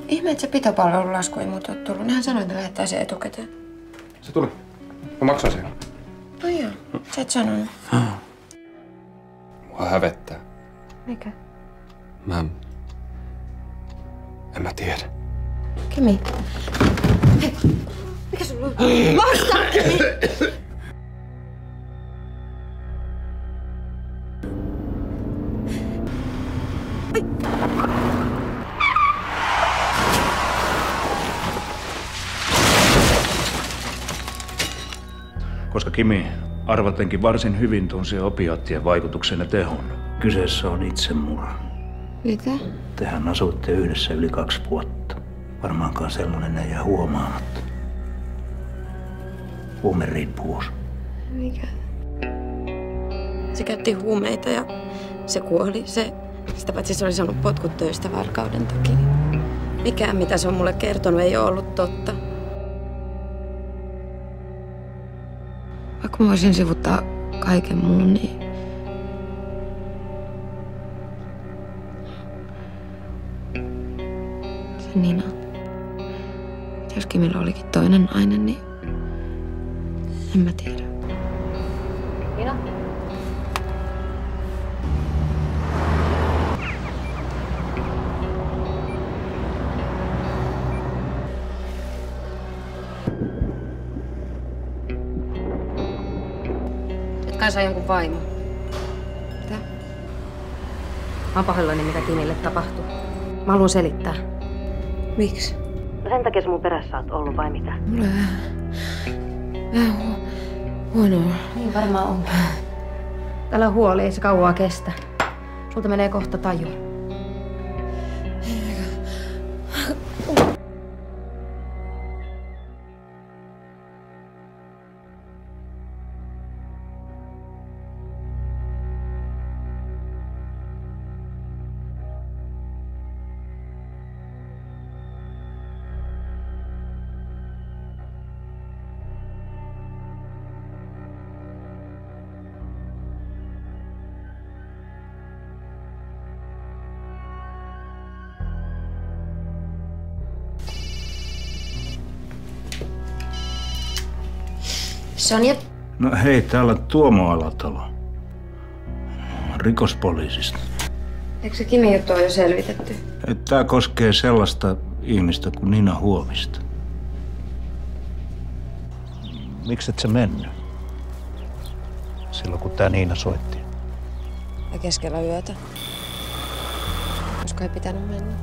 Ihme, että se pitopalvelulasku ei muuta ole tullut. Nehän sanoi, että lähettää sen etukäteen. Se tuli. Mä maksan sen. No joo, sä et sanonut. Mua hävettää. Mikä? En mä tiedä. Kimi. Hei, mikä sulla on? Vastaa, Kimi! Koska Kimi arvatenkin varsin hyvin tunsi opiaattien vaikutuksen ja tehon. Kyseessä on itsemurha. Mitä? Tehän asuitte yhdessä yli 2 vuotta. Varmaankaan sellainen ei jää huomaamatta. Huumeriippuvuus. Mikä? Se käytti huumeita ja se kuoli. Sitä paitsi se oli saanut potkut töistä varkauden takia. Mikään, mitä se on mulle kertonut, ei ole ollut totta. Vaikka mä voisin sivuttaa kaiken muun, niin... Se Nina. Jos Kimillä olikin toinen nainen, niin... En mä tiedä. Nina? Kai sä jonkun vaimo. Mitä? Mä oon pahoillani, mitä Kimille tapahtui. Mä haluan selittää. Miksi? No sen takia sä mun perässä oot ollut vai mitä? Mulla vähän huonoa. Niin varmaan on. Älä huoli, ei se kauaa kestä. Sulta menee kohta taju. Sonja. No hei, täällä Tuomo Alatalo. Rikospoliisista. Eikö se Kimin juttu ole jo selvitetty? Tää koskee sellaista ihmistä kuin Nina Huovista. Miksi et sä mennyt? Silloin kun tää Niina soitti. Ja keskellä yötä. Koska ei pitänyt mennä.